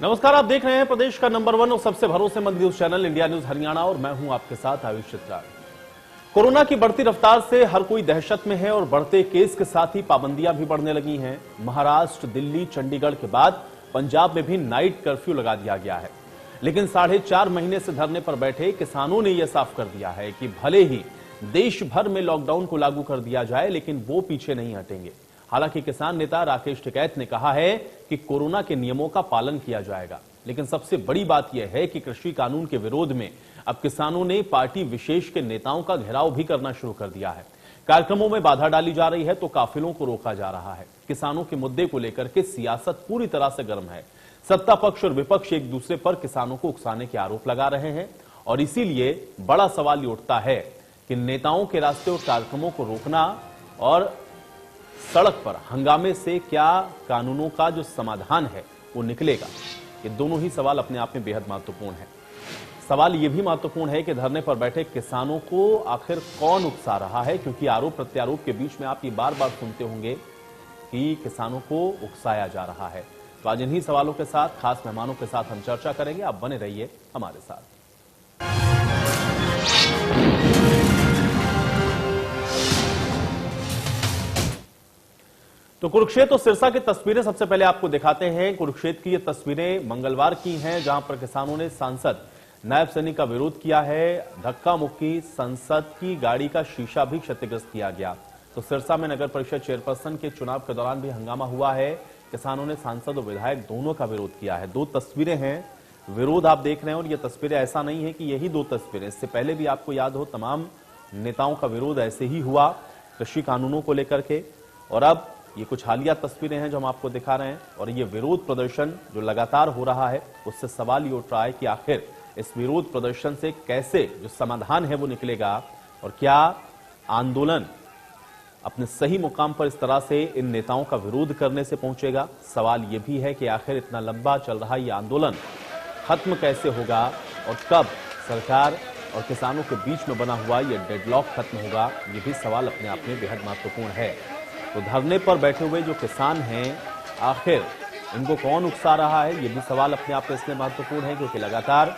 नमस्कार, आप देख रहे हैं प्रदेश का नंबर 1 और सबसे भरोसेमंद news channel India news Haryana और मैं हूं आपके साथ आयुष चित्रा। कोरोना की बढ़ती रफ्तार से हर कोई दहशत में है और बढ़ते केस के साथ ही पाबंदियां भी बढ़ने लगी हैं। महाराष्ट्र, दिल्ली, चंडीगढ़ के बाद पंजाब में भी नाइट कर्फ्यू लगा दिया गया है। लेकिन 4.5 महीने से धरने पर बैठे किसानों ने यह साफ कर दिया है कि भले ही देश भर में लॉकडाउन को लागू कर दिया जाए, लेकिन वो पीछे नहीं हटेंगे। हालांकि किसान नेता राकेश टिकैत ने कहा है कि कोरोना के नियमों का पालन किया जाएगा, लेकिन सबसे बड़ी बात यह है कि कृषि कानून के विरोध में अब किसानों ने पार्टी विशेष के नेताओं का घेराव भी करना शुरू कर दिया है। कार्यक्रमों में बाधा डाली जा रही है तो काफिलों को रोका जा रहा है। किसानों के मुद्दे को लेकर के सियासत पूरी तरह से गर्म है। सत्ता पक्ष और विपक्ष एक दूसरे पर किसानों को उकसाने के आरोप लगा रहे हैं और इसीलिए बड़ा सवाल ये उठता है कि नेताओं के रास्ते और कार्यक्रमों को रोकना और सड़क पर हंगामे से क्या कानूनों का जो समाधान है वो निकलेगा, ये दोनों ही सवाल अपने आप में बेहद महत्वपूर्ण है। सवाल ये भी महत्वपूर्ण है कि धरने पर बैठे किसानों को आखिर कौन उकसा रहा है, क्योंकि आरोप प्रत्यारोप के बीच में आप ये बार बार सुनते होंगे कि किसानों को उकसाया जा रहा है। तो आज इन्हीं सवालों के साथ खास मेहमानों के साथ हम चर्चा करेंगे। आप बने रहिए हमारे साथ। तो कुरुक्षेत्र और सिरसा की तस्वीरें सबसे पहले आपको दिखाते हैं। कुरुक्षेत्र की ये तस्वीरें मंगलवार की हैं, जहां पर किसानों ने सांसद नायब सैनी का विरोध किया है। धक्का मुक्की, संसद की गाड़ी का शीशा भी क्षतिग्रस्त किया गया। तो सिरसा में नगर परिषद चेयरपर्सन के चुनाव के दौरान भी हंगामा हुआ है। किसानों ने सांसद और विधायक दोनों का विरोध किया है। 2 तस्वीरें हैं, विरोध आप देख रहे हैं। और ये तस्वीरें ऐसा नहीं है कि यही 2 तस्वीरें, इससे पहले भी आपको याद हो तमाम नेताओं का विरोध ऐसे ही हुआ कृषि कानूनों को लेकर के। और अब ये कुछ हालिया तस्वीरें हैं जो हम आपको दिखा रहे हैं। और ये विरोध प्रदर्शन जो लगातार हो रहा है, उससे सवाल ये उठ रहा है कि आखिर इस विरोध प्रदर्शन से कैसे जो समाधान है वो निकलेगा और क्या आंदोलन अपने सही मुकाम पर इस तरह से इन नेताओं का विरोध करने से पहुंचेगा। सवाल ये भी है कि आखिर इतना लंबा चल रहा ये आंदोलन खत्म कैसे होगा और कब सरकार और किसानों के बीच में बना हुआ ये डेडलॉक खत्म होगा, ये भी सवाल अपने आप में बेहद महत्वपूर्ण है। तो धरने पर बैठे हुए जो किसान हैं, आखिर इनको कौन उकसा रहा है, ये भी सवाल अपने आप में इसलिए महत्वपूर्ण है क्योंकि लगातार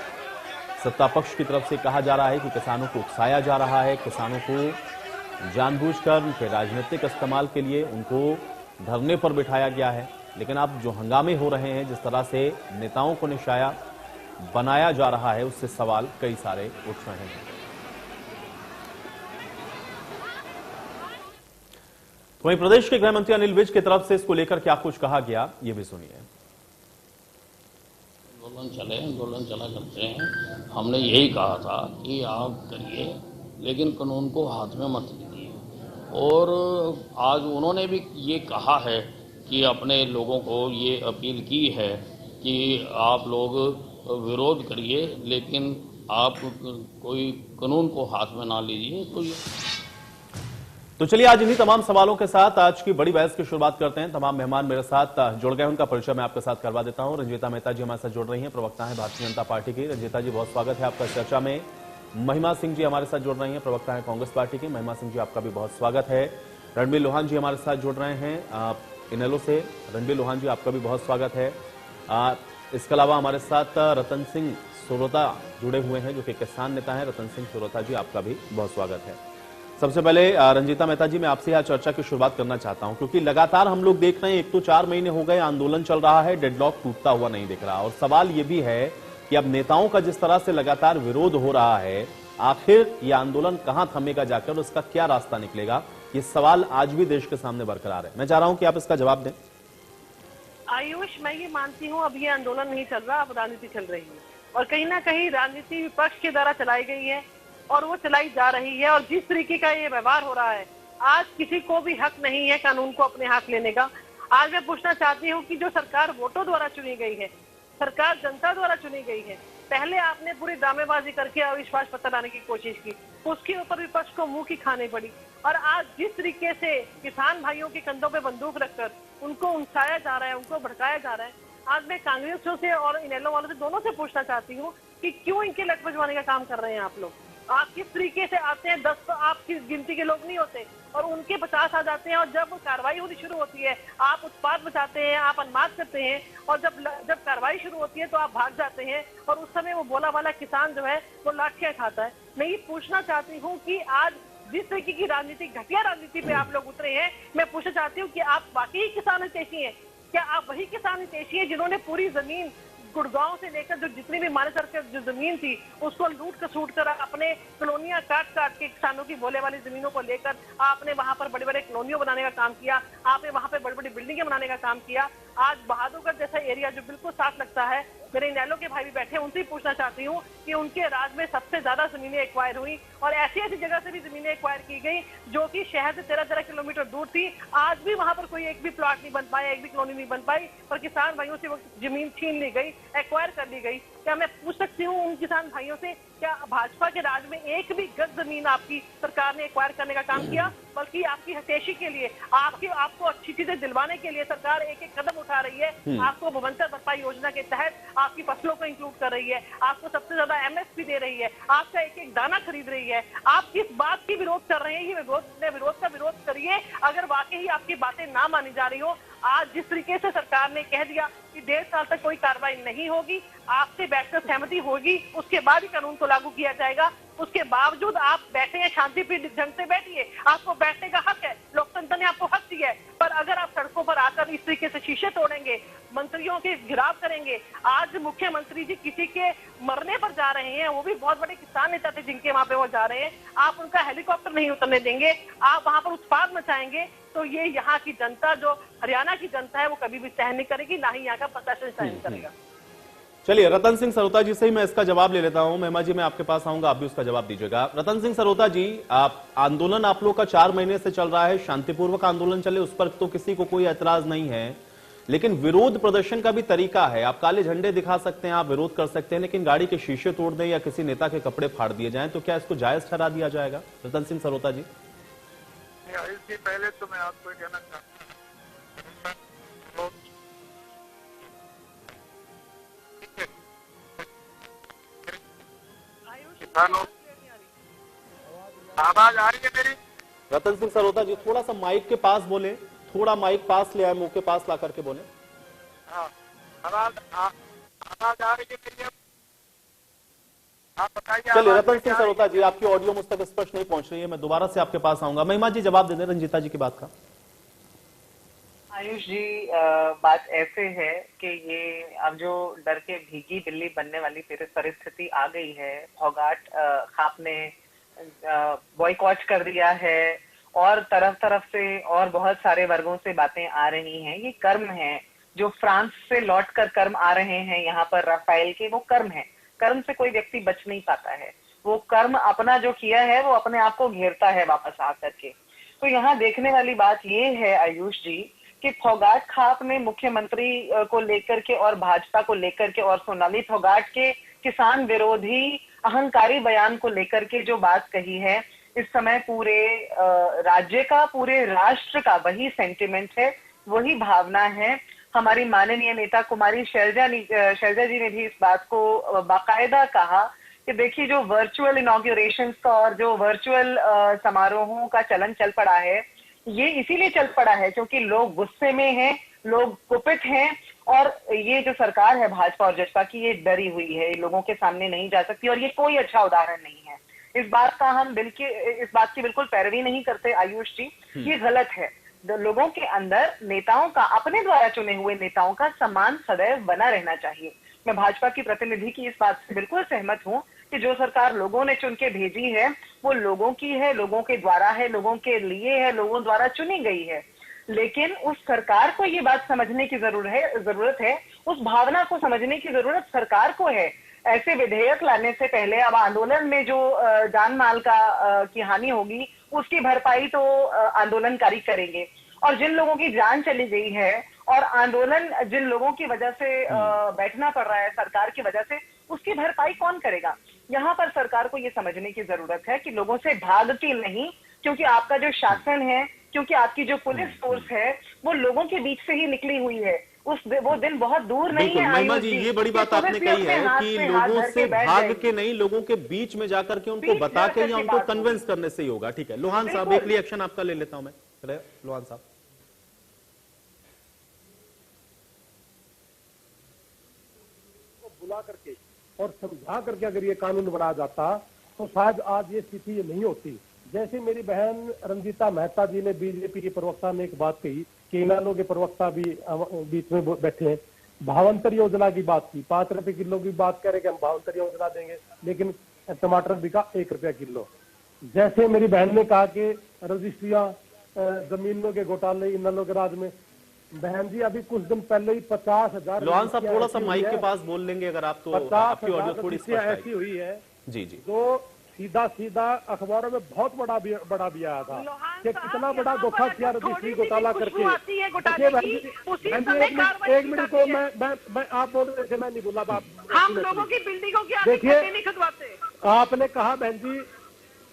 सत्ता पक्ष की तरफ से कहा जा रहा है कि किसानों को उकसाया जा रहा है, किसानों को जानबूझकर उनके राजनीतिक इस्तेमाल के लिए उनको धरने पर बिठाया गया है। लेकिन अब जो हंगामे हो रहे हैं, जिस तरह से नेताओं को निशाया बनाया जा रहा है, उससे सवाल कई सारे उठ रहे हैं। वहीं प्रदेश के गृह मंत्री अनिल विज की तरफ से इसको लेकर क्या कुछ कहा गया, ये भी सुनिए। आंदोलन चला करते हैं। हमने यही कहा था कि आप करिए, लेकिन कानून को हाथ में मत लीजिए। और आज उन्होंने भी ये कहा है कि अपने लोगों को ये अपील की है कि आप लोग विरोध करिए, लेकिन आप कोई कानून को हाथ में ना लीजिए। तो चलिए आज इन्हीं तमाम सवालों के साथ आज की बड़ी बहस की शुरुआत करते हैं। तमाम मेहमान मेरे साथ जुड़ गए, उनका परिचय मैं आपके साथ करवा देता हूं। रंजीता मेहता जी हमारे साथ जुड़ रही हैं, प्रवक्ता हैं भारतीय जनता पार्टी की। रंजीता जी, बहुत स्वागत है आपका चर्चा में। महिमा सिंह जी हमारे साथ जुड़ रही हैं, प्रवक्ता है कांग्रेस पार्टी की। महिमा सिंह जी, आपका भी बहुत स्वागत है। रणबीर लोहान जी हमारे साथ जुड़ रहे हैं इनेलो से। रणबीर लोहान जी, आपका भी बहुत स्वागत है। इसके अलावा हमारे साथ रतन सिंह सोरोता जुड़े हुए हैं, जो कि किसान नेता हैं। रतन सिंह सोरोता जी, आपका भी बहुत स्वागत है। सबसे पहले रंजीता मेहता जी, मैं आपसे यह चर्चा की शुरुआत करना चाहता हूं, क्योंकि लगातार हम लोग देख रहे हैं, एक तो 4 महीने हो गए आंदोलन चल रहा है, डेडलॉक टूटता हुआ नहीं दिख रहा। और सवाल यह भी है कि अब नेताओं का जिस तरह से लगातार विरोध हो रहा है, आखिर यह आंदोलन कहां थमेगा जाकर, उसका क्या रास्ता निकलेगा, ये सवाल आज भी देश के सामने बरकरार है। मैं चाह रहा हूं कि आप इसका जवाब दें। आयुष, मैं ये मानती हूँ अब ये आंदोलन नहीं चल रहा, अब राजनीति चल रही है और कहीं ना कहीं राजनीति विपक्ष के द्वारा चलाई गई है और वो चलाई जा रही है। और जिस तरीके का ये व्यवहार हो रहा है, आज किसी को भी हक नहीं है कानून को अपने हाथ लेने का। आज मैं पूछना चाहती हूँ कि जो सरकार वोटों द्वारा चुनी गई है, सरकार जनता द्वारा चुनी गई है, पहले आपने पूरी ड्रामेबाजी करके अविश्वास पत्र लाने की कोशिश की, उसके ऊपर विपक्ष को मुंह की खानी पड़ी। और आज जिस तरीके से किसान भाइयों के कंधों पे बंदूक रखकर उनको उकसाया जा रहा है, उनको भड़काया जा रहा है, आज मैं कांग्रेसियों से और इनेलो वालों से, दोनों से पूछना चाहती हूँ कि क्यों इनके लट बजवाने का काम कर रहे हैं आप लोग। आप किस तरीके से आते हैं, 10 तो आपकी गिनती के लोग नहीं होते और उनके 50 आ जाते हैं, और जब कार्रवाई होनी शुरू होती है आप उत्पात मचाते हैं, आप अनमात करते हैं, और जब कार्रवाई शुरू होती है तो आप भाग जाते हैं, और उस समय वो भोला वाला किसान जो है वो लाठियां खाता है। मैं ये पूछना चाहती हूँ कि आज जिस तरीके की राजनीति, घटिया राजनीति पे आप लोग उतरे हैं, मैं पूछना चाहती हूँ कि आप वाकई किसान हितैषी हैं? क्या आप वही किसान हितैषी हैं जिन्होंने पूरी जमीन गुड़गांव से लेकर जो जितनी भी मानेसर के जो जमीन थी उसको लूट खसूट कर अपने कॉलोनियां काट काट के किसानों की भोले वाली जमीनों को लेकर आपने वहां पर बड़े बड़े कॉलोनियों बनाने का काम किया, आपने वहां पर बड़ी बड़ी बिल्डिंगें बनाने का काम किया। आज बहादुरगढ़ जैसा एरिया जो बिल्कुल साफ लगता है, मेरे इनेलो के भाई भी बैठे हैं, उनसे पूछना चाहती हूँ कि उनके राज में सबसे ज्यादा जमीनें एक्वायर हुई और ऐसी ऐसी जगह से भी जमीनें एक्वायर की गई जो कि शहर से 13-13 किलोमीटर दूर थी। आज भी वहां पर कोई एक भी प्लॉट नहीं बन पाया, एक भी कॉलोनी नहीं बन पाई, पर किसान भाइयों से वो जमीन छीन ली गई, एक्वायर कर ली गई। क्या मैं पूछ सकती हूँ उन किसान भाइयों से, क्या भाजपा के राज में एक भी गज जमीन आपकी सरकार ने एक्वायर करने का काम किया? बल्कि आपकी हितैषी के लिए, आपको अच्छी चीजें दिलवाने के लिए सरकार एक एक कदम उठा रही है। आपको भवंतर भरपाई योजना के तहत आपकी फसलों को इंक्लूड कर रही है, आपको सबसे ज्यादा एमएसपी दे रही है, आपका एक एक दाना खरीद रही है। आप किस बात की विरोध कर रहे हैं? ये विरोध का विरोध करिए अगर वाकई आपकी बातें ना मानी जा रही हो। आज जिस तरीके से सरकार ने कह दिया कि 1.5 साल तक कोई कार्रवाई नहीं होगी, आपसे बैठकर सहमति होगी, उसके बाद ही कानून को लागू किया जाएगा, उसके बावजूद आप बैठे हैं, शांतिप्रिय ढंग से बैठिए, आपको बैठने का हक है, लोकतंत्र ने आपको हक दिया है। पर अगर आप सड़कों पर आकर इस तरीके से शीशे तोड़ेंगे, मंत्रियों के घिराव करेंगे, आज मुख्यमंत्री जी किसी के मरने पर जा रहे हैं, वो भी बहुत बड़े किसान नेता थे जिनके वहां पे वो जा रहे हैं, आप उनका हेलीकॉप्टर नहीं उतरने देंगे, आप वहां पर उत्पात मचाएंगे, तो ये यहाँ की जनता, जो हरियाणा की जनता है, वो कभी भी सहन नहीं करेगी, ना ही यहाँ का प्रशासन सहन करेगा। चलिए, रतन सिंह सरोता जी से ही मैं इसका जवाब ले लेता हूं। महिमा जी, मैं आपके पास आऊंगा, आप भी उसका जवाब दीजिएगा। रतन सिंह सरोता जी, आंदोलन आप लोग का 4 महीने से चल रहा है, शांतिपूर्वक आंदोलन चले, उस पर तो किसी को कोई एतराज नहीं है, लेकिन विरोध प्रदर्शन का भी तरीका है। आप काले झंडे दिखा सकते हैं, आप विरोध कर सकते हैं, लेकिन गाड़ी के शीशे तोड़ दें या किसी नेता के कपड़े फाड़ दिए जाएं तो क्या इसको जायज ठहरा दिया जाएगा? रतन सिंह सरोता जी। इससे पहले तो मैं आपको कहना चाहता हूँ, किसानों, आवाज आ रही है मेरी? रतन सिंह सरोता जी, थोड़ा सा माइक के पास बोले, थोड़ा माइक पास ले आए, मुंह के पास ला करके बोले। हाँ, आवाज आ रही है मेरी? आप बताइए। चलिए रतन सिंह सरोता जी, आपकी ऑडियो मुझ तक स्पष्ट नहीं पहुंच रही है, मैं दोबारा से आपके पास आऊंगा। महिमा जी जवाब दे दें रंजीता जी की बात का। आयुष जी, बात ऐसे है कि ये अब जो डर के भीगी बिल्ली बनने वाली परिस्थिति आ गई है, फौगाट खाप ने बॉयकॉट कर दिया है और तरफ तरफ से और बहुत सारे वर्गों से बातें आ रही हैं। ये कर्म है जो फ्रांस से लौट कर कर्म आ रहे हैं यहाँ पर राफेल के, वो कर्म है। कर्म से कोई व्यक्ति बच नहीं पाता है, वो कर्म अपना जो किया है वो अपने आप को घेरता है वापस आकर के। तो यहाँ देखने वाली बात ये है आयुष जी कि फौगाट खाप ने मुख्यमंत्री को लेकर के और भाजपा को लेकर के और सोनाली फौगाट के किसान विरोधी अहंकारी बयान को लेकर के जो बात कही है, इस समय पूरे राज्य का, पूरे राष्ट्र का वही सेंटिमेंट है, वही भावना है। हमारी माननीय नेता कुमारी शैलजा जी ने भी इस बात को बाकायदा कहा कि देखिए, जो वर्चुअल इनॉग्रेशन का और जो वर्चुअल समारोहों का चलन चल पड़ा है, ये इसीलिए चल पड़ा है क्योंकि लोग गुस्से में हैं, लोग कुपित हैं, और ये जो सरकार है भाजपा और जसपा की, ये डरी हुई है, लोगों के सामने नहीं जा सकती, और ये कोई अच्छा उदाहरण नहीं है। इस बात की बिल्कुल पैरवी नहीं करते आयुष जी, ये गलत है। लोगों के अंदर नेताओं का, अपने द्वारा चुने हुए नेताओं का सम्मान सदैव बना रहना चाहिए। मैं भाजपा की प्रतिनिधि की इस बात से बिल्कुल सहमत हूं कि जो सरकार लोगों ने चुन के भेजी है वो लोगों की है, लोगों के द्वारा है, लोगों के लिए है, लोगों द्वारा चुनी गई है। लेकिन उस सरकार को ये बात समझने की जरूरत है, उस भावना को समझने की जरूरत सरकार को है। ऐसे विधेयक लाने से पहले अब आंदोलन में जो जान माल की हानि होगी उसकी भरपाई तो आंदोलनकारी करेंगे, और जिन लोगों की जान चली गई है और आंदोलन जिन लोगों की वजह से बैठना पड़ रहा है सरकार की वजह से, उसकी भरपाई कौन करेगा? यहाँ पर सरकार को ये समझने की जरूरत है कि लोगों से भाग के नहीं, क्योंकि आपका जो शासन है, क्योंकि आपकी जो पुलिस फोर्स है वो लोगों के बीच से ही निकली हुई है, वो दिन बहुत दूर नहीं बिल्कुल है। महिमा आयुष जी, ये बड़ी बात तुम्हें आपने भी कही अपने है हाथ कि पे हाथ लोगों धर से के बैठ भाग जाएगी। के नहीं, लोगों के बीच में जाकर के उनको बीच बता के जाकर या के उनको बात कन्विंस करने से ही होगा। ठीक है, लोहान साहब, एक रिएक्शन आपका ले लेता हूं मैं। लोहान साहब, बुला करके और समझा करके अगर ये कानून बनाया जाता तो शायद आज ये स्थिति ये नहीं होती। जैसे मेरी बहन रंजीता मेहता जी ने, बीजेपी की प्रवक्ता ने एक बात कही कि इनेलो के प्रवक्ता भी बीच में बैठे हैं, भावांतर योजना की बात की, 5 रुपए किलो की बात करें कि हम भावांतर योजना देंगे, लेकिन टमाटर बिका 1 रुपया किलो। जैसे मेरी बहन ने कहा कि रजिस्ट्रियां जमीनों के घोटाले इनेलो के राज में, बहन जी अभी कुछ दिन पहले ही 50,000 लोहान साहब थोड़ा सा माइक के पास बोल लेंगे अगर आप, तो आपकी ऑडियो थोड़ी स्पष्ट ऐसी आएगी। हुई है जी जी, जो सीधा अखबारों में बहुत बड़ा भी आया था कि कितना बड़ा धोखा किया रजिस्ट्री घोटाला करके। एक मिनट को मैं आप बोल रहे थे, मैं नहीं बोला बात। हम लोगों की बिल्डिंगों की देखिए, नहीं खुदवाते। आपने कहा बहन जी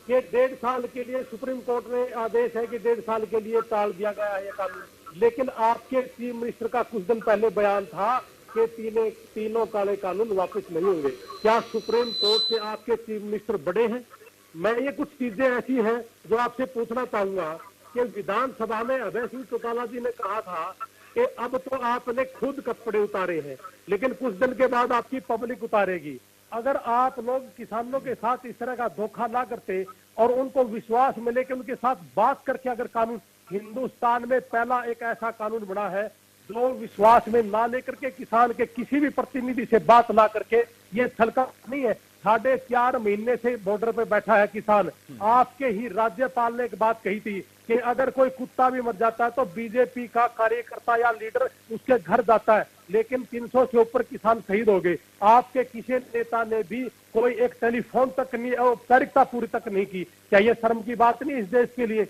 कि 1.5 साल के लिए सुप्रीम कोर्ट ने आदेश है कि 1.5 साल के लिए टाल दिया गया है ये कानून, लेकिन आपके चीफ मिनिस्टर का कुछ दिन पहले बयान था कि तीनों काले कानून वापस नहीं होंगे। क्या सुप्रीम कोर्ट से आपके चीफ मिनिस्टर बड़े हैं? मैं ये कुछ चीजें ऐसी हैं जो आपसे पूछना चाहूंगा कि विधानसभा में अभय सिंह चौटाला जी ने कहा था कि अब तो आपने खुद कपड़े उतारे हैं, लेकिन कुछ दिन के बाद आपकी पब्लिक उतारेगी। अगर आप लोग किसानों के साथ इस तरह का धोखा ना करते और उनको विश्वास मिले कि उनके साथ बात करके अगर कानून, हिंदुस्तान में पहला एक ऐसा कानून बना है जो विश्वास में ना लेकर के किसान के किसी भी प्रतिनिधि से बात ना करके, ये छलका नहीं है। 4.5 महीने से बॉर्डर पे बैठा है किसान। आपके ही राज्यपाल ने एक बात कही थी कि अगर कोई कुत्ता भी मर जाता है तो बीजेपी का कार्यकर्ता या लीडर उसके घर जाता है, लेकिन 300 से ऊपर किसान शहीद हो गए। आपके किसी नेता ने भी कोई एक टेलीफोन तक नहीं, औपचारिकता पूरी तक नहीं की। क्या ये शर्म की बात नहीं इस देश के लिए?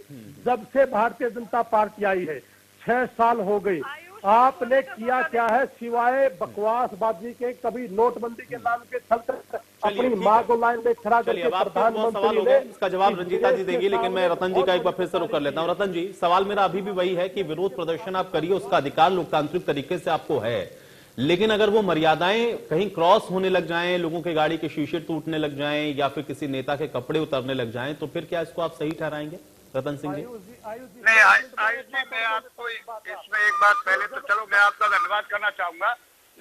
जब से भारतीय जनता पार्टी आई है 6 साल हो गए, आपने किया क्या है सिवाय बकवासबाजी के? कभी नोटबंदी के नाम पे छलकर अपनी मां को लाइन में खड़ा करके प्रधानमंत्री ने, इसका जवाब रंजीता जी देगी, लेकिन मैं रतन जी का एक बार फिर से रुक कर लेता हूं। रतन जी, सवाल मेरा अभी भी वही है कि विरोध प्रदर्शन आप करिए, उसका अधिकार लोकतांत्रिक तरीके से आपको है, लेकिन अगर वो मर्यादाएं कहीं क्रॉस होने लग जाएं, लोगों के गाड़ी के शीशे टूटने लग जाएं या फिर किसी नेता के कपड़े उतरने लग जाएं, तो फिर क्या इसको आप सही ठहराएंगे रतन सिंह जी? नहीं आयुष जी, मैं आपको इसमें एक बात, पहले तो चलो मैं आपका धन्यवाद करना चाहूंगा,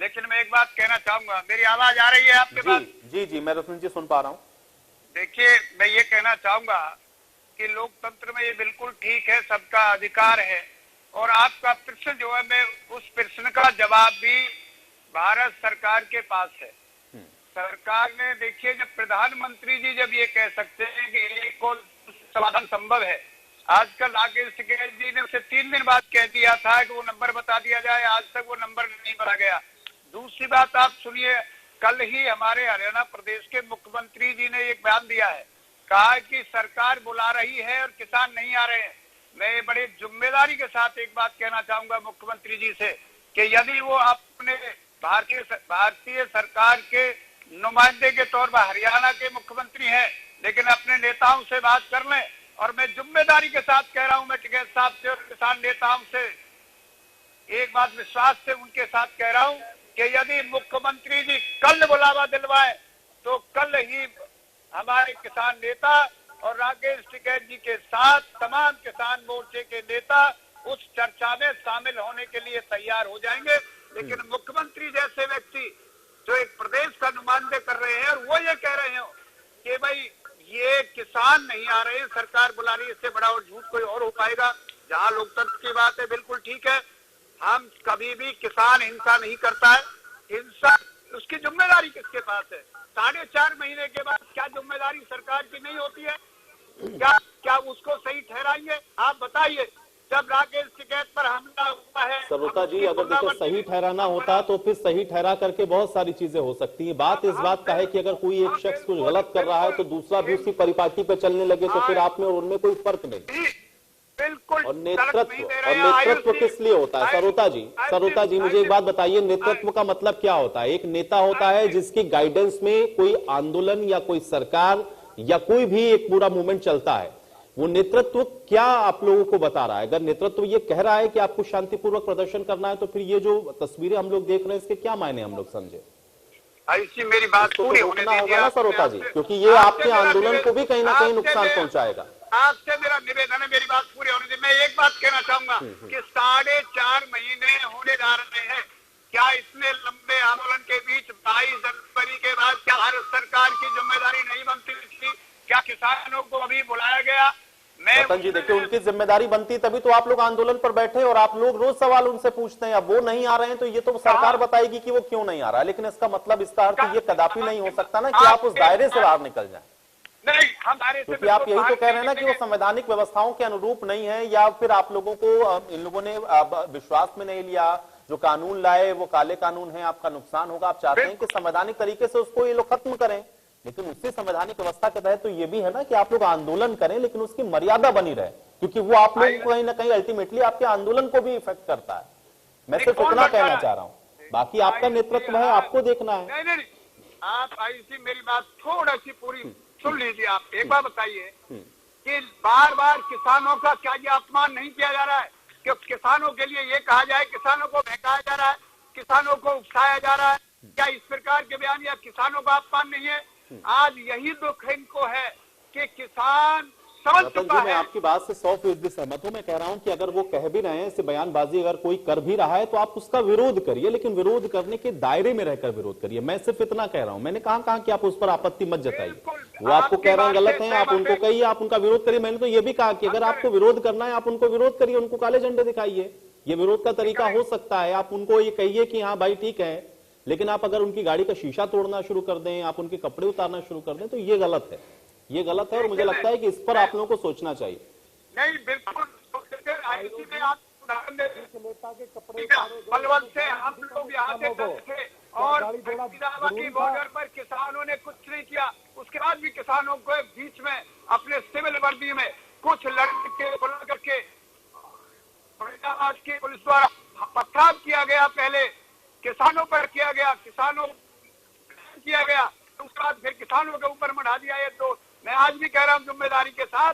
लेकिन मैं एक बात कहना चाहूंगा। मेरी आवाज आ रही है आपके पास? जी जी, मैं रतन जी सुन पा रहा हूँ। देखिए, मैं ये कहना चाहूंगा कि लोकतंत्र में ये बिल्कुल ठीक है, सबका अधिकार है, और आपका प्रश्न जो है, मैं उस प्रश्न का जवाब भी भारत सरकार के पास है। सरकार ने, देखिए, जब प्रधानमंत्री जी जब ये कह सकते हैं कि एक को समाधान संभव है, आजकल राकेश टिकैत जी ने उसे 3 दिन बाद कह दिया था कि वो नंबर बता दिया जाए, आज तक वो नंबर नहीं बता गया। दूसरी बात आप सुनिए, कल ही हमारे हरियाणा प्रदेश के मुख्यमंत्री जी ने एक बयान दिया है, कहा कि सरकार बुला रही है और किसान नहीं आ रहे हैं। मैं बड़े जिम्मेदारी के साथ एक बात कहना चाहूंगा मुख्यमंत्री जी से कि यदि वो अपने भारतीय सरकार के नुमाइंदे के तौर पर हरियाणा के मुख्यमंत्री हैं, लेकिन अपने नेताओं से बात कर लें। और मैं जिम्मेदारी के साथ कह रहा हूं, मैं टिकैत साहब से और किसान नेताओं से एक बात विश्वास से उनके साथ कह रहा हूं कि यदि मुख्यमंत्री जी कल बुलावा दिलवाए तो कल ही हमारे किसान नेता और राकेश टिकैत जी के साथ तमाम किसान मोर्चे के नेता उस चर्चा में शामिल होने के लिए तैयार हो जाएंगे। लेकिन मुख्यमंत्री जैसे व्यक्ति जो एक प्रदेश का नुमाइंदे कर रहे हैं और वो ये कह रहे हो कि भाई ये किसान नहीं आ रहे हैं, सरकार बुला रही है, इससे बड़ा और झूठ कोई और हो पाएगा? जहां लोकतंत्र की बात है, बिल्कुल ठीक है, हम कभी भी, किसान हिंसा नहीं करता है, हिंसा उसकी जिम्मेदारी किसके पास है? 4.5 महीने के बाद क्या जिम्मेदारी सरकार की नहीं होती है? क्या उसको सही ठहराएंगे? आप बताइए। जब राकेश टिकैत पर हमला हुआ है, सरोता जी, अगर देखो सही ठहराना होता तो फिर सही ठहरा करके बहुत सारी चीजें हो सकती हैं। बात इस बात का है कि अगर कोई एक शख्स कुछ गलत कर रहा है तो दूसरा भी उसी परिपाटी पे चलने लगे तो फिर आप में और उनमें कोई फर्क नहीं। बिल्कुल। और नेतृत्व किस लिए होता है सरोता जी मुझे एक बात बताइए, नेतृत्व का मतलब क्या होता है? एक नेता होता है जिसकी गाइडेंस में कोई आंदोलन या कोई सरकार या कोई भी एक पूरा मूवमेंट चलता है। वो नेतृत्व क्या आप लोगों को बता रहा है? अगर नेतृत्व ये कह रहा है कि आपको शांतिपूर्वक प्रदर्शन करना है, तो फिर ये जो तस्वीरें हम लोग देख रहे हैं इसके क्या मायने हम लोग समझे? ऐसी मेरी बात पूरी होने रोकना होगा दीजिए ना सरोता जी, क्योंकि ये आपके आंदोलन को भी कहीं ना कहीं नुकसान पहुंचाएगा। आपसे मेरा निवेदन है, मेरी बात पूरी होने दीजिए। मैं एक बात कहना चाहूंगा कि 4.5 महीने होने जा रहे हैं। क्या इतने लंबे आंदोलन के बीच 22 जनवरी के बाद क्या भारत सरकार की जिम्मेदारी नहीं बनती थी? क्या किसानों को अभी बुलाया गया? रतन जी देखिए, उनकी जिम्मेदारी बनती तभी तो आप लोग आंदोलन पर बैठे और आप लोग रोज सवाल उनसे पूछते हैं। अब वो नहीं आ रहे हैं तो ये तो सरकार बताएगी कि वो क्यों नहीं आ रहा है, लेकिन इसका मतलब, इसका अर्थ ये कदापि नहीं हो सकता ना कि आप उस दायरे से बाहर निकल जाएं। नहीं, हम दायरे से, क्योंकि आप यही तो कह रहे हैं ना कि वो संवैधानिक व्यवस्थाओं के अनुरूप नहीं है, या फिर आप लोगों को इन लोगों ने विश्वास में नहीं लिया, जो कानून लाए वो काले कानून है, आपका नुकसान होगा। आप चाहते हैं कि संवैधानिक तरीके से उसको ये लोग खत्म करें, लेकिन उसी संवैधानिक व्यवस्था के तहत तो ये भी है ना कि आप लोग आंदोलन करें, लेकिन उसकी मर्यादा बनी रहे, क्योंकि वो आप लोग कहीं ना कहीं अल्टीमेटली आपके आंदोलन को भी इफेक्ट करता है। मैं सिर्फ इतना कहना चाह रहा हूँ, बाकी आपका नेतृत्व है, आपको देखना है। नहीं, आप ऐसी मेरी बात थोड़ा सी पूरी सुन लीजिए। आप एक बार बताइए कि बार बार किसानों का क्या ये अपमान नहीं किया जा रहा है कि किसानों के लिए ये कहा जाए, किसानों को बहकाया जा रहा है, किसानों को उकसाया जा रहा है? क्या इस प्रकार के बयान या किसानों का अपमान नहीं है? आज यही दुख इनको है कि किसान समझ चुका है। मैं आपकी बात से 100% सहमत हूं। मैं कह रहा हूं कि अगर वो कह भी रहे हैं, इसे बयानबाजी अगर कोई कर भी रहा है तो आप उसका विरोध करिए, लेकिन विरोध करने के दायरे में रहकर विरोध करिए। मैं सिर्फ इतना कह रहा हूं, मैंने कहा कि आप उस पर आपत्ति मत जताइए। वो आपको कह रहे हैं गलत है, आप उनको कहिए, आप उनका विरोध करिए। मैंने तो ये भी कहा कि अगर आपको विरोध करना है आप उनको विरोध करिए, उनको काले झंडे दिखाइए, ये विरोध का तरीका हो सकता है। आप उनको ये कहिए कि हाँ भाई ठीक है, लेकिन आप अगर उनकी गाड़ी का शीशा तोड़ना शुरू कर दें, आप उनके कपड़े उतारना शुरू कर दें, तो ये गलत है, ये गलत है। और मुझे लगता है कि इस पर आप लोगों को सोचना चाहिए। नहीं, बिल्कुल आप उदाहरण बलवंत से हम लोग यहाँ से गए थे और फरीदाबाद बॉर्डर पर किसानों ने कुछ नहीं किया। उसके बाद भी किसानों को बीच में अपने सिविल वर्दी में कुछ लड़के बुला करके फरीदाबाद की पुलिस द्वारा पथराव किया गया। पहले किसानों पर किया गया, किसानों किया गया, उसके बाद फिर किसानों के ऊपर बढ़ा दिया। ये तो मैं आज भी कह रहा हूँ जिम्मेदारी के साथ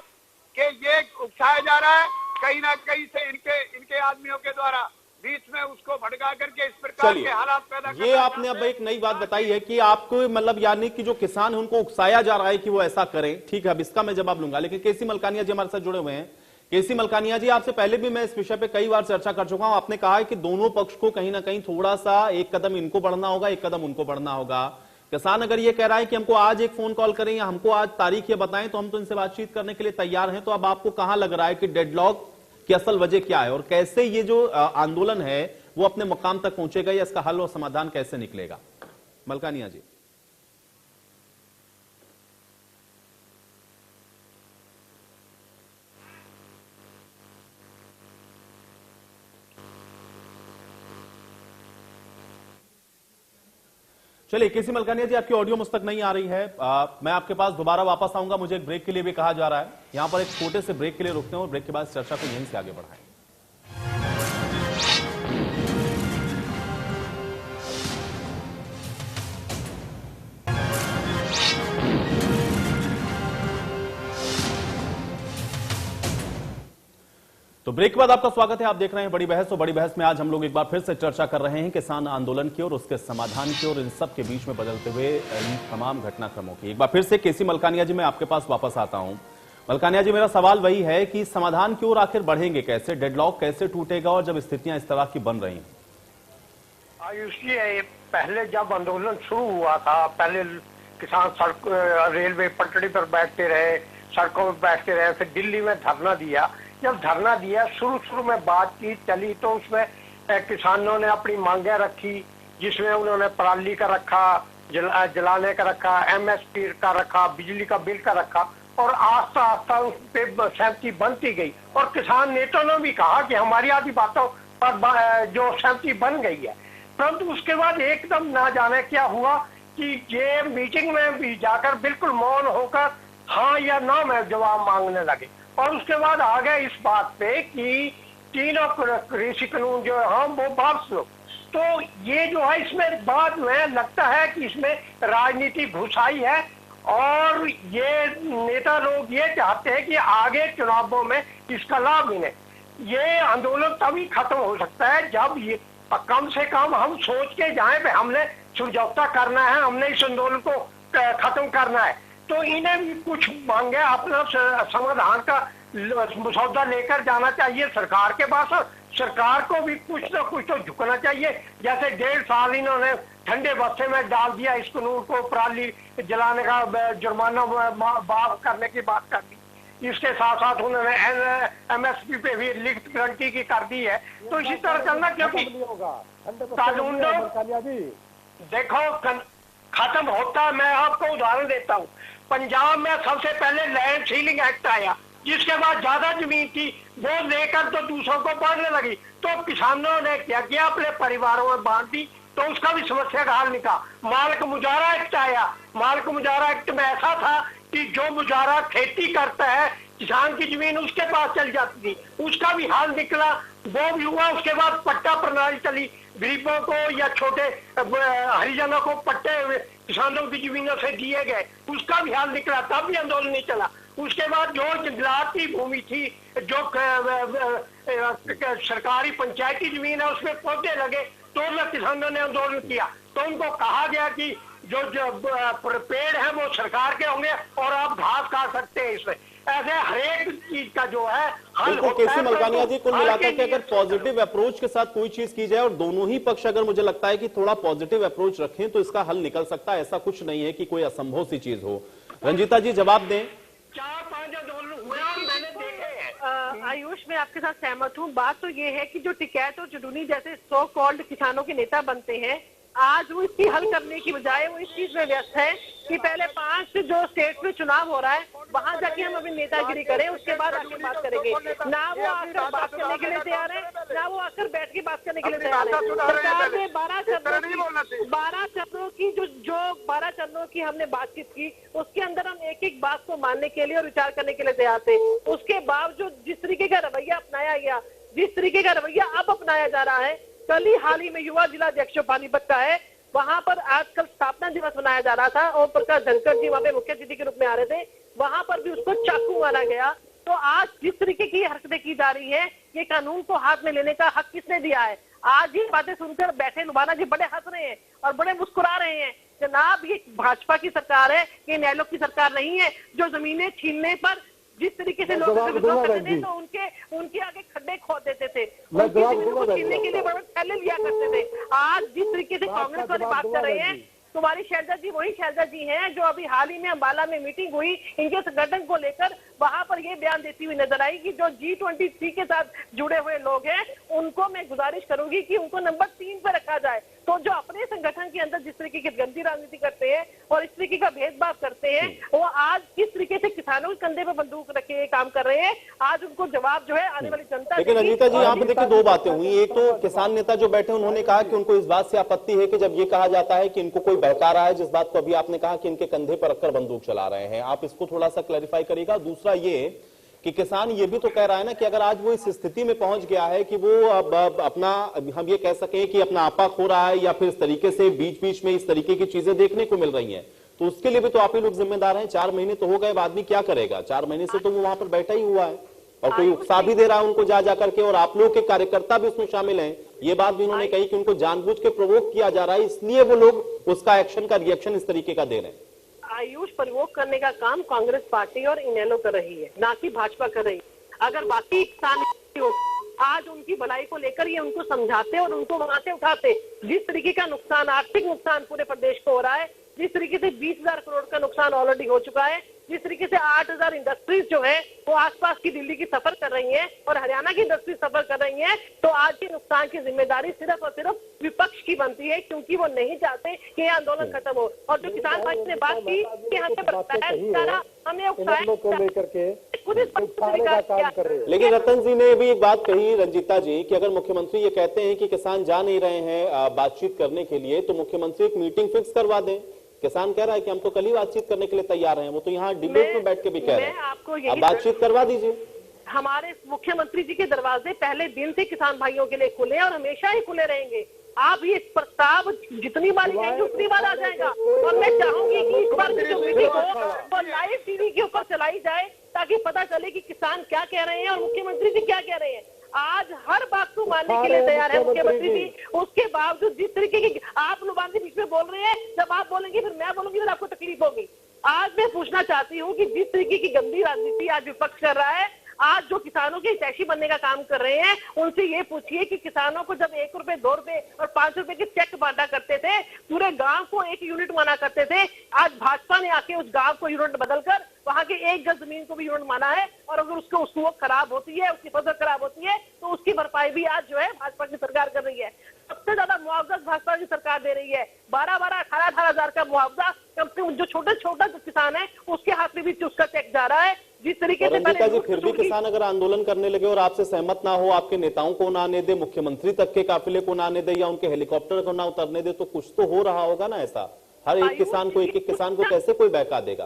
कि ये उकसाया जा रहा है कहीं ना कहीं से इनके आदमियों के द्वारा, बीच में उसको भड़का करके इस प्रकार के हालात पैदा। ये आपने अब एक नई बात बताई है कि आपको मतलब यानी कि जो किसान है उनको उकसाया जा रहा है कि वो ऐसा करें। ठीक है, अब इसका मैं जवाब लूंगा, लेकिन केसी मलकानिया जी हमारे साथ जुड़े हुए हैं। केसी मलकानिया जी, आपसे पहले भी मैं इस विषय पे कई बार चर्चा कर चुका हूं। आपने कहा है कि दोनों पक्ष को कहीं ना कहीं थोड़ा सा एक कदम इनको बढ़ना होगा, एक कदम उनको बढ़ना होगा। किसान अगर ये कह रहा है कि हमको आज एक फोन कॉल करें या हमको आज तारीख ये बताएं तो हम तो इनसे बातचीत करने के लिए तैयार हैं, तो अब आपको कहां लग रहा है कि डेडलॉक की असल वजह क्या है और कैसे ये जो आंदोलन है वो अपने मुकाम तक पहुंचेगा, या इसका हल और समाधान कैसे निकलेगा? मलकानिया जी। चलिए केसी मलकानिया जी, आपकी ऑडियो मुझ तक नहीं आ रही है। मैं आपके पास दोबारा वापस आऊंगा। मुझे एक ब्रेक के लिए भी कहा जा रहा है, यहां पर एक छोटे से ब्रेक के लिए रुकते हैं और ब्रेक के बाद चर्चा को यहीं से आगे बढ़ाएं। तो ब्रेक के बाद आपका स्वागत है। आप देख रहे हैं बड़ी बहस, और बड़ी बहस में आज हम लोग एक बार फिर से चर्चा कर रहे हैं किसान आंदोलन की और उसके समाधान की और इन सब के बीच में बदलते हुए इन तमाम घटनाक्रमों की। एक बार फिर से केसी मलकानिया जी मैं आपके पास वापस आता हूं। मलकानिया जी, मेरा सवाल वही है कि समाधान की ओर आखिर बढ़ेंगे कैसे, डेडलॉक कैसे टूटेगा और जब स्थितियां इस तरह की बन रही हैं? आयुष जी, पहले जब आंदोलन शुरू हुआ था, पहले किसान सड़क रेलवे पटड़ी पर बैठते रहे, सड़कों पर बैठते रहे, फिर दिल्ली में धरना दिया। जब धरना दिया, शुरू में बातचीत चली तो उसमें किसानों ने अपनी मांगे रखी, जिसमें उन्होंने पराली का रखा, जलाने का रखा, MSP का रखा, बिजली का बिल का रखा, और आस्ता आस्ता उस पे सहमति बनती गई। और किसान नेताओं ने भी कहा कि हमारी आधी बातों पर जो सहमति बन गई है। परंतु उसके बाद एकदम ना जाने क्या हुआ कि ये मीटिंग में भी जाकर बिल्कुल मौन होकर हाँ या ना में जवाब मांगने लगे। और उसके बाद आ गए इस बात पे कि तीनों कृषि कानून जो है वो वापस लो। तो ये जो है इसमें बाद में लगता है कि इसमें राजनीति घुसाई है और ये नेता लोग ये चाहते हैं कि आगे चुनावों में इसका लाभ मिले। ये आंदोलन तभी खत्म हो सकता है जब ये कम से कम हम सोच के जाएं कि हमने समझौता करना है, हमने इस आंदोलन को खत्म करना है, तो इन्हें भी कुछ मांगे अपना समाधान का मसौदा लेकर जाना चाहिए सरकार के पास, और सरकार को भी कुछ ना कुछ तो झुकना चाहिए। जैसे 1.5 साल इन्होंने ठंडे बस्ते में डाल दिया इस कानून को, पराली जलाने का जुर्माना माफ करने की बात कर दी, इसके साथ साथ उन्होंने MSP पे भी लिखित गारंटी की कर दी है। तो इसी तरह चलना, क्योंकि कानून देखो खत्म होता है। मैं आपको उदाहरण देता हूँ, पंजाब में सबसे पहले लैंड सीलिंग एक्ट आया, जिसके बाद ज्यादा जमीन थी वो लेकर तो दूसरों को बांटने लगी, तो किसानों ने क्या किया, अपने परिवारों में बांट दी, तो उसका भी समस्या का हल निकाला। मालिक मुजारा एक्ट आया, मालिक मुजारा एक्ट में ऐसा था कि जो मुजारा खेती करता है किसान की जमीन उसके पास चल जाती थी, उसका भी हल निकला, वो भी हुआ। उसके बाद पट्टा प्रणाली चली, गरीबों को या छोटे हरिजनों को पट्टे किसानों की जमीनों से दिए गए, उसका भी हल निकला, तब भी आंदोलन नहीं चला। उसके बाद जो जंगलात की भूमि थी, जो सरकारी पंचायती जमीन है उसमें पौधे लगे, तो किसानों ने आंदोलन किया, तो उनको कहा गया कि जो पेड़ है वो सरकार के होंगे और आप घास खा सकते हैं इसमें। ऐसे हरेक चीज का जो है हल होता है। केसी मलकानिया जी, कुल मिलाकर के अगर पॉजिटिव अप्रोच के साथ कोई चीज की जाए और दोनों ही पक्ष अगर मुझे लगता है कि थोड़ा पॉजिटिव अप्रोच रखें तो इसका हल निकल सकता है। ऐसा कुछ नहीं है कि कोई असंभव सी चीज हो। रंजीता जी जवाब दें। 4-5 आंदोलन हुए और मैंने देखे हैं। आयुष, मैं आपके साथ सहमत हूँ। बात तो ये है कि जो टिकैत और जुडूनी जैसे सो कॉल्ड किसानों के नेता बनते हैं, आज वो इसकी हल करने की बजाय वो इस चीज में व्यस्त है कि पहले 5 जो स्टेट में चुनाव हो रहा है वहां जाके हम अभी नेतागिरी करें, उसके बाद आके बात करेंगे। ना वो आकर बात करने के लिए तैयार है, ना वो आकर बैठ के बात करने के लिए तैयार है। सरकार ने 12 चरणों की हमने बातचीत की, उसके अंदर हम एक एक बात को मानने के लिए और विचार करने के लिए तैयार थे। उसके बावजूद जिस तरीके का रवैया अपनाया गया, जिस तरीके का रवैया अब अपनाया जा रहा है, कल ही हाल ही में युवा जिला अध्यक्ष पानीपत का है, वहां पर आजकल स्थापना दिवस मनाया जा रहा था, ओम प्रकाश धनखड़ जी वहां पे मुख्य अतिथि के रूप में आ रहे थे, वहां पर भी उसको चाकू मारा गया। तो आज जिस तरीके की हरकतें की जा रही है, ये कानून को हाथ में लेने का हक किसने दिया है? आज ये बातें सुनकर बैठे लुबाना जी बड़े हंस रहे हैं और बड़े मुस्कुरा रहे हैं। जनाब, ये भाजपा की सरकार है, ये न्यायालय की सरकार नहीं है जो जमीनें छीनने पर जिस तरीके से लोग विद्रोह करते थे तो उनके आगे खड्डे खोद देते थे, उनकी जमीन को छीनने के लिए बड़े थैले लिया करते थे। आज जिस तरीके से कांग्रेस वाले बात कर रहे हैं, तुम्हारी शैलजा जी वही शैलजा जी हैं जो अभी हाल ही में अंबाला में मीटिंग हुई इनके संगठन को लेकर, वहां पर ये बयान देती हुई नजर आई कि जो G23 के साथ जुड़े हुए लोग हैं उनको मैं गुजारिश करूंगी कि उनको नंबर 3 पर रखा जाए। तो जो अपने संगठन के अंदर जिस तरीके की गंदी राजनीति करते हैं और इस तरीके का भेदभाव करते हैं, वो आज किस तरीके से किसानों के कंधे पर बंदूक रखे काम कर रहे हैं, आज उनको जवाब जो है आने वाली जनता। लेकिन रंजीता जी यहाँ पे देखिए 2 बातें हुई। एक तो किसान नेता जो बैठे उन्होंने कहा कि उनको इस बात से आपत्ति है कि जब ये कहा जाता है कि इनको कोई बहका रहा है, जिस बात को अभी आपने कहा कि इनके कंधे पर रखकर बंदूक चला रहे हैं, आप इसको थोड़ा सा क्लैरिफाई करिएगा। दूसरा ये कि किसान ये भी तो कह रहा है ना कि अगर आज वो इस स्थिति में पहुंच गया है कि वो अब अपना, हम ये कह सकें कि अपना आपा खो रहा है या फिर इस तरीके से बीच बीच में इस तरीके की चीजें देखने को मिल रही हैं, तो उसके लिए भी तो आप ही लोग जिम्मेदार हैं। 4 महीने तो हो गए, अब आदमी क्या करेगा? 4 महीने से तो वो वहां पर बैठा ही हुआ है और कोई उकसा भी दे रहा है उनको जा करके, और आप लोग के कार्यकर्ता भी उसमें शामिल हैं। ये बात भी उन्होंने कही कि उनको जानबूझ के प्रोवोक किया जा रहा है, इसलिए वो लोग उसका एक्शन का रिएक्शन इस तरीके का दे रहे हैं। आयुष, प्रवोक करने का काम कांग्रेस पार्टी और इनेलो कर रही है, ना कि भाजपा कर रही है। अगर बाकी किसान आज उनकी भलाई को लेकर ये उनको समझाते और उनको वहां से उठाते, जिस तरीके का नुकसान, आर्थिक नुकसान पूरे प्रदेश को हो रहा है, जिस तरीके से 20,000 करोड़ का नुकसान ऑलरेडी हो चुका है, जिस तरीके से 8,000 इंडस्ट्रीज जो है वो आसपास की दिल्ली की सफर कर रही हैं और हरियाणा की इंडस्ट्री सफर कर रही हैं, तो आज के नुकसान की जिम्मेदारी सिर्फ और सिर्फ विपक्ष की बनती है, क्योंकि वो नहीं चाहते कि ये आंदोलन खत्म हो। और जो किसान भाई ने बात की कि हमने लेकिन रतन जी ने भी एक बात कही, रंजीता जी, कि अगर मुख्यमंत्री ये कहते हैं कि किसान जा नहीं रहे हैं बातचीत करने के लिए, तो मुख्यमंत्री एक मीटिंग फिक्स करवा दें। किसान कह रहा है कि हम तो कल ही बातचीत करने के लिए तैयार हैं, वो तो यहाँ डिबेट में बैठ के भी कह रहे हैं, आप बातचीत करवा दीजिए। हमारे मुख्यमंत्री जी के दरवाजे पहले दिन से किसान भाइयों के लिए खुले हैं और हमेशा ही खुले रहेंगे। आप ये प्रस्ताव जितनी बार कहेंगे उतनी बार आ जाएगा। और मैं चाहूंगी कि इस बार जो मीटिंग हो वो लाइव टीवी के ऊपर चलाई जाए ताकि पता चले कि किसान क्या कह रहे हैं और मुख्यमंत्री जी क्या कह रहे हैं। आज हर बात को मानने के लिए तैयार है मुख्यमंत्री जी, उसके बावजूद जिस तरीके की आप नुमाइंदे बीच में बोल रहे हैं, जब आप बोलेंगे फिर मैं बोलूंगी फिर आपको तकलीफ होगी। आज मैं पूछना चाहती हूँ कि जिस तरीके की गंदी राजनीति आज विपक्ष कर रहा है, आज जो किसानों के हितैषी बनने का काम कर रहे हैं, उनसे ये पूछिए कि किसानों को जब 1 रुपए 2 रुपए और 5 रुपए के चेक बांटा करते थे, पूरे गांव को एक यूनिट माना करते थे, आज भाजपा ने आके उस गांव को यूनिट बदलकर वहां के 1 गज जमीन को भी यूनिट माना है। और अगर उसको खराब होती है, उसकी फसल खराब होती है, तो उसकी भरपाई भी आज जो है भाजपा की सरकार कर रही है। सबसे ज्यादा मुआवजा भाजपा की सरकार दे रही है, 12-12, 18-18 हजार का मुआवजा कम से कम जो छोटा किसान है उसके हाथ में भी उसका चेक जा रहा है। जिस तरीके से रंजीता जी, फिर भी किसान अगर आंदोलन करने लगे और आपसे सहमत ना हो, आपके नेताओं को ना आने दे, मुख्यमंत्री तक के काफिले को ना आने दे या उनके हेलीकॉप्टर को ना उतरने दे, तो कुछ तो हो रहा होगा ना ऐसा। हर एक किसान को, एक किसान को कैसे कोई बहका देगा?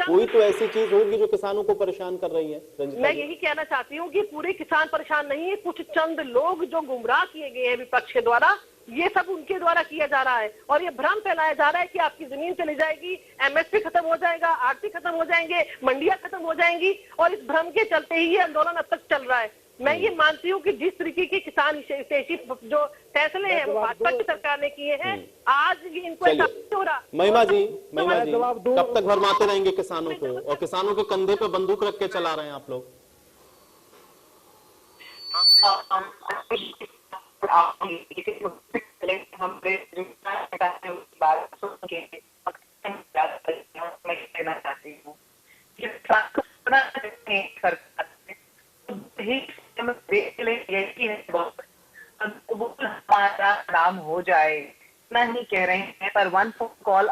कोई तो ऐसी चीज होगी जो किसानों को परेशान कर रही है। मैं यही कहना चाहती हूँ कि पूरे किसान परेशान नहीं है, कुछ चंद लोग जो गुमराह किए गए हैं विपक्ष के द्वारा, ये सब उनके द्वारा किया जा रहा है। और ये भ्रम फैलाया जा रहा है कि आपकी जमीन चली जाएगी, एमएसपी खत्म हो जाएगा, आरती खत्म हो जाएंगे, मंडियां खत्म हो जाएंगी, और इस भ्रम के चलते ही ये आंदोलन अब तक चल रहा है। मैं ये मानती हूँ कि जिस तरीके के किसान हितैषी जो फैसले हैं वो भाजपा की सरकार ने किए हैं, आज इनको ऐसा नहीं हो रहा। महिमा जी, कब तक भरमाते रहेंगे किसानों को, और किसानों के कंधे पे बंदूक रख के चला रहे हैं आप लोग? कहना चाहती हूँ हमारा नाम हो जाए, नहीं कह रहे हैं, पर 1 फोन कॉल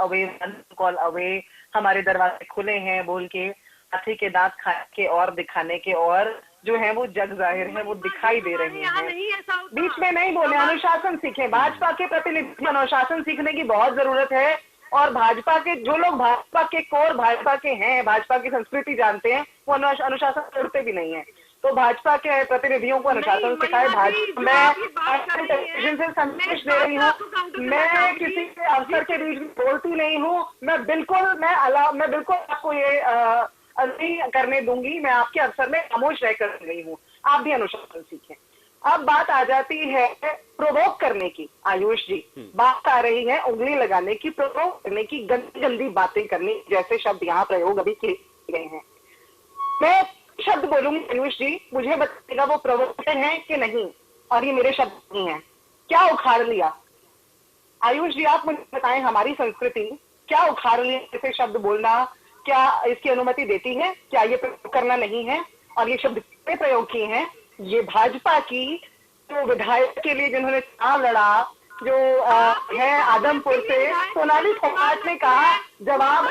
अवे हमारे दरवाजे खुले हैं बोल के हाथी के दांत खाने के और दिखाने के और जो है वो जग जाहिर है, वो दिखाई दे रहे हैं। बीच में नहीं बोले, अनुशासन सीखें। भाजपा के प्रतिनिधि अनुशासन सीखने की बहुत जरूरत है। और भाजपा के जो लोग भाजपा के कोर भाजपा के हैं, भाजपा की संस्कृति जानते हैं, वो अनुशासन करते भी नहीं है। तो भाजपा के प्रतिनिधियों को अनुशासन सिखाए। भाजपा मैं टेलीविजन से संदेश दे रही हूँ, मैं किसी के अफसर के बीच में बोलती नहीं हूँ। मैं बिल्कुल आपको ये नहीं करने दूंगी। मैं आपके अफसर में खामोश रहकर गई हूँ। आप भी अनुशासन सीखें। अब बात आ जाती है प्रोवोक करने की। आयुष जी, बात आ रही है उंगली लगाने की, प्रोवोक करने की, गंदी गंदी बातें करने जैसे शब्द यहाँ प्रयोग अभी किए गए हैं। मैं शब्द बोलूंगी आयुष जी, मुझे बताइएगा वो प्रोवोकेशन है कि नहीं, और ये मेरे शब्द नहीं है। क्या उखाड़ लिया? आयुष जी आप मुझे बताएं, हमारी संस्कृति क्या उखाड़ लिया ऐसे शब्द बोलना क्या इसकी अनुमति देती है? क्या ये प्रयोग करना नहीं है? और ये शब्द कितने प्रयोग किए हैं? ये भाजपा की जो विधायक के लिए जिन्होंने चुनाव लड़ा, जो है आदमपुर से, सोनाली फोगाट ने कहा जवाब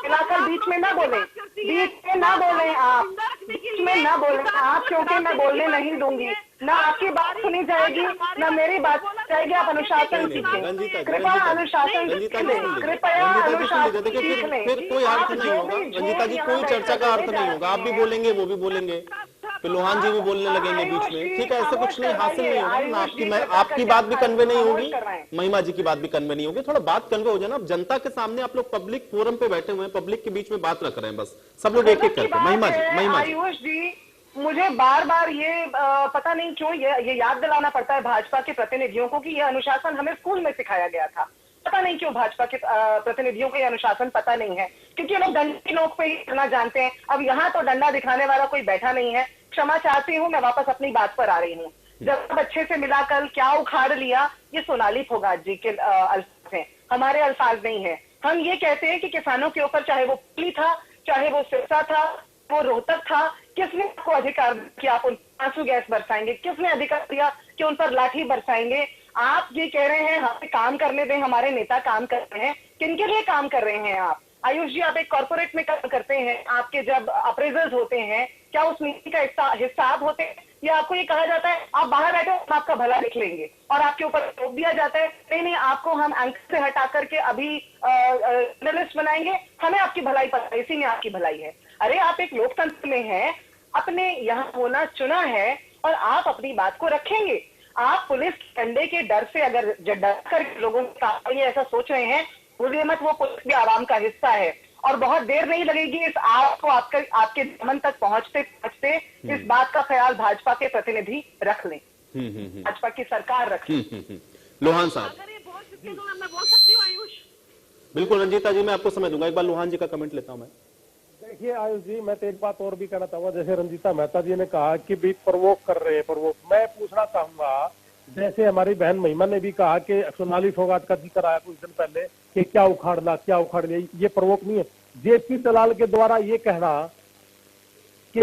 मिलाकर बीच में ना बोले, बीच में ना बोले आप, बीच में ना बोले आप, क्योंकि मैं बोलने नहीं दूंगी। ना आपकी बात सुनी जाएगी, ना मेरी बात जाएगी। आप अनुशासन सीखें, कृपया अनुशासन सीखें, कृपया अनुशासन सीखें। फिर कोई अर्थ नहीं होगा रंजीता जी, कोई चर्चा का अर्थ नहीं होगा। आप भी बोलेंगे, वो भी बोलेंगे, फिर लोहान जी भी बोलने लगेंगे बीच में। ठीक है, ऐसे कुछ नहीं हासिल नहीं होगा ना। आपकी बात भी कन्वे नहीं होगी, महिमा जी की बात भी कन्वे नहीं होगी। थोड़ा बात कन्वे हो जाए ना। जनता के सामने आप लोग पब्लिक फोरम पे बैठे हुए हैं, पब्लिक के बीच में बात रख रहे हैं, बस सब लोग एक एक करके। महिमा जी, आयुष जी, मुझे बार बार ये पता नहीं क्यों ये याद दिलाना पड़ता है भाजपा के प्रतिनिधियों को कि ये अनुशासन हमें स्कूल में सिखाया गया था। पता नहीं क्यों भाजपा के प्रतिनिधियों को ये अनुशासन पता नहीं है, क्योंकि लोग डंडे की नोक पे ही करना जानते हैं। अब यहाँ तो डंडा दिखाने वाला कोई बैठा नहीं है। क्षमा चाहती हूँ, मैं वापस अपनी बात पर आ रही हूँ। जब अच्छे से मिला कल क्या उखाड़ लिया, ये सोनाली फोगाट जी के अल्फाज हैं, हमारे अल्फाज नहीं है। हम ये कहते हैं कि किसानों के ऊपर, चाहे वो पुली था, चाहे वो सिरसा था, वो रोहतक था, किसने आपको अधिकार कि आप उन आंसू गैस बरसाएंगे? किसने अधिकार दिया कि उन पर लाठी बरसाएंगे? आप ये कह रहे हैं हमें काम करने दें, हमारे नेता काम कर रहे हैं। किनके लिए काम कर रहे हैं आप? आयुष जी, आप एक कॉर्पोरेट में काम करते हैं, आपके जब अप्रेजल्स होते हैं, क्या उस नीति का हिस्सा आप होते हैं, या आपको ये कहा जाता है आप बाहर बैठे हम आपका भला लिख लेंगे, और आपके ऊपर रोक दिया जाता है नहीं, आपको हम एंकर से हटा करके अभी जर्नलिस्ट बनाएंगे, हमें आपकी भलाई पता है, इसी में आपकी भलाई है। अरे आप एक लोकतंत्र में हैं, अपने यहाँ होना चुना है और आप अपनी बात को रखेंगे। आप पुलिस डंडे के डर से अगर डर कर लोगों के ये ऐसा सोच रहे हैं, भूलिए मत वो पुलिस भी आवाम का हिस्सा है और बहुत देर नहीं लगेगी इस आग को आपके दमन तक पहुंचते पहुंचते। इस बात का ख्याल भाजपा के प्रतिनिधि रख लें, भाजपा की सरकार रख लें। लोहान साहब, अगर ये बोल चुके तो मैं बोल सकती हूँ आयुष। बिल्कुल रंजीता जी, मैं आपको समय दूंगा। एक बार लोहान जी का कमेंट लेता हूं मैं। देखिए आयुष जी, मैं तो एक बात और भी कहना चाहूंगा। जैसे रंजीता मेहता जी ने कहा कि भी प्रवोक कर रहे हैं, प्रवोक, मैं पूछना चाहूंगा, जैसे हमारी बहन महिमा ने भी कहा कि सोनाली फोगाट का जिक्र आया कुछ दिन पहले कि क्या उखाड़ लिया, ये प्रवोक नहीं है। जेपी दलाल के द्वारा ये कहना कि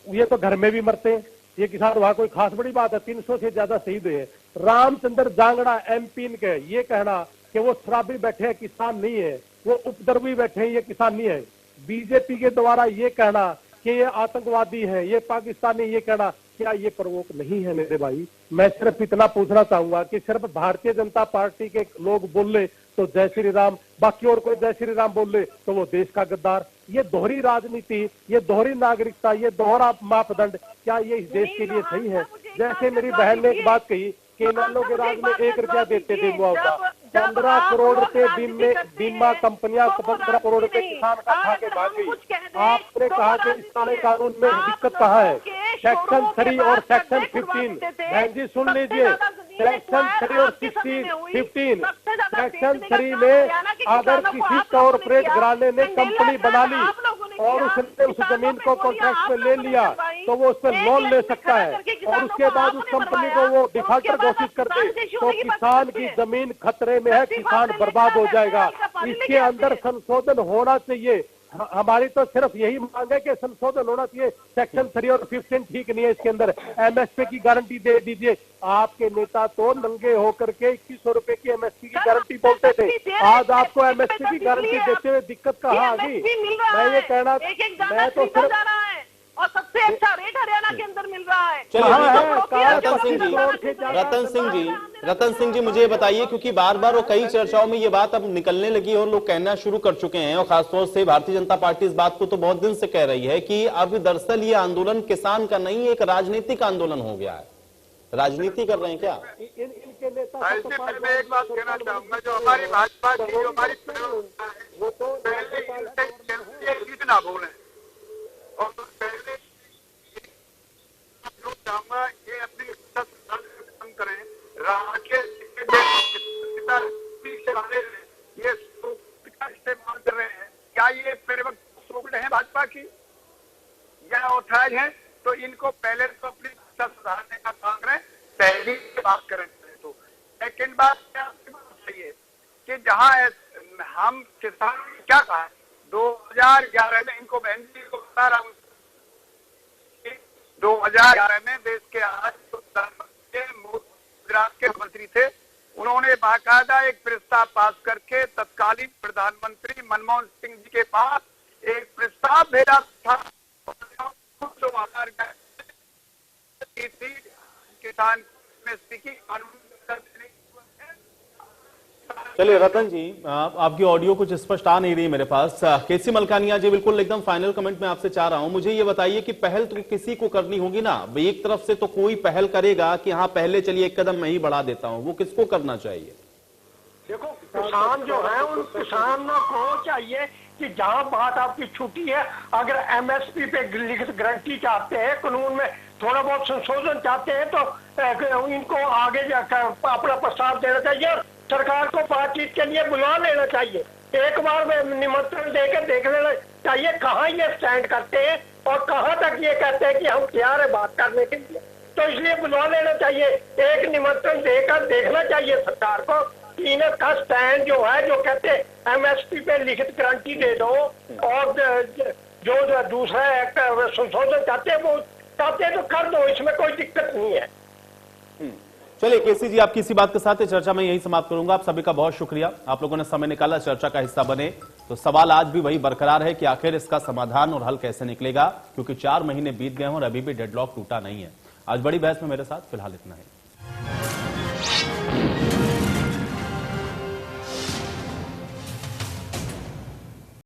ये तो घर में भी मरते हैं, ये किसान, वहां कोई खास बड़ी बात है, 300 से ज्यादा शहीद हुए। रामचंद्र जांगड़ा MP के ये कहना कि वो शराबी बैठे हैं, किसान नहीं है, वो उपद्रवी बैठे हैं, ये किसान नहीं है। बीजेपी के द्वारा ये कहना कि ये आतंकवादी है, ये पाकिस्तानी, ये कहना, क्या ये प्रवोक नहीं है मेरे भाई? मैं सिर्फ इतना पूछना चाहूंगा कि सिर्फ भारतीय जनता पार्टी के लोग बोले तो जय श्री राम, बाकी और कोई जय श्री राम बोले तो वो देश का गद्दार। ये दोहरी राजनीति, ये दोहरी नागरिकता, ये दोहरा मापदंड, क्या ये इस देश के लिए सही है? जैसे मेरी बहन ने एक बात कही कि नैनो के राज में 1 रुपया देते थे मुआवजा, 15 करोड़ रुपए बीमा कंपनियां 15 करोड़ रुपए किसान का खा के भाग गई। आपने कहा कि इस सारे कानून में दिक्कत कहाँ है? सेक्शन 3 और सेक्शन 15, बहन जी सुन लीजिए, सेक्शन 3 और 15, सेक्शन 3 में अगर किसी कॉर्पोरेट घराने ने कंपनी बना ली और उसने उस जमीन को कॉन्ट्रैक्ट में ले लिया तो वो उस पर लोन ले सकता है और उसके बाद उस कंपनी को वो डिफॉल्टर घोषित कर दे तो किसान की जमीन खतरे में है, किसान बर्बाद हो जाएगा। इसके अंदर संशोधन होना चाहिए। हमारी तो सिर्फ यही मांग है कि संशोधन होना चाहिए। सेक्शन 3 और 15 ठीक नहीं है, इसके अंदर MSP की गारंटी दे दीजिए। आपके नेता तो नंगे होकर के 2100 रुपए की MSP की गारंटी बोलते थे, आज आपको MSP की गारंटी देते हुए दिक्कत कहाँ आ गई? मैं ये कहना, मैं तो सिर्फ और सबसे अच्छा रेट हरियाणा के अंदर मिल रहा है। रतन सिंह जी मुझे बताइए, क्योंकि बार बार और कई चर्चाओं में ये बात अब निकलने लगी है और लोग कहना शुरू कर चुके हैं और खासतौर से भारतीय जनता पार्टी इस बात को तो बहुत दिन से कह रही है कि अब दरअसल ये आंदोलन किसान का नहीं, एक राजनीतिक आंदोलन हो गया है। राजनीति कर रहे हैं क्या? इनके नेता मैं एक बात कहना चाहूंगा, जो हमारी भाजपा की जो हमारी वो तो ना बोले और पहले चाहूंगा ये अपनी कम करें, राकेश ये इस्तेमाल कर रहे हैं। क्या ये मेरे वक्त सोगड़ है भाजपा की या ऑथराइज है? तो इनको पहले तो अपनी सुधारने का काम करें, पहली बात करें। तो सेकेंड बात चाहिए कि जहाँ हम किसान क्या कहा 2011 में, इनको बहन जी को बता रहा हूँ, 2011 में देश के आज गुजरात के मंत्री थे, उन्होंने बाकायदा एक प्रस्ताव पास करके तत्कालीन प्रधानमंत्री मनमोहन सिंह जी के पास एक प्रस्ताव भेजा था। किसान में चलिए रतन जी, आपकी ऑडियो कुछ स्पष्ट आ नहीं रही मेरे पास। केसी मलकानिया जी, बिल्कुल एकदम फाइनल कमेंट में आपसे चाह रहा हूं, मुझे ये बताइए कि पहल तो किसी को करनी होगी ना, एक तरफ से तो कोई पहल करेगा कि हाँ पहले चलिए एक कदम मैं ही बढ़ा देता हूं, वो किसको करना चाहिए? देखो किसान जो है उन किसानों को चाहिए कि जहां बात आपकी छुट्टी है, अगर MSP पे लिखित गारंटी चाहते हैं, कानून में थोड़ा बहुत संशोधन चाहते हैं तो इनको आगे जाकर अपना प्रस्ताव देना चाहिए। सरकार को बातचीत के लिए बुला लेना चाहिए, एक बार में निमंत्रण देकर देख लेना चाहिए कहाँ ये स्टैंड करते हैं और कहाँ तक ये कहते हैं कि हम तैयार है बात करने के लिए। तो इसलिए बुला लेना चाहिए, एक निमंत्रण देकर देखना चाहिए सरकार को कि इनका स्टैंड जो है, जो कहते हैं MSP पे लिखित गारंटी दे दो और जो दूसरा एक्ट संशोधन चाहते हैं वो चाहते हैं तो कर दो, इसमें कोई दिक्कत नहीं है। चलिए केसी जी, आपकी इसी बात के साथ चर्चा में यही समाप्त करूंगा। आप सभी का बहुत शुक्रिया, आप लोगों ने समय निकाला, चर्चा का हिस्सा बने। तो सवाल आज भी वही बरकरार है कि आखिर इसका समाधान और हल कैसे निकलेगा, क्योंकि 4 महीने बीत गए हैं और अभी भी डेडलॉक टूटा नहीं है। आज बड़ी बहस में मेरे साथ फिलहाल इतना है।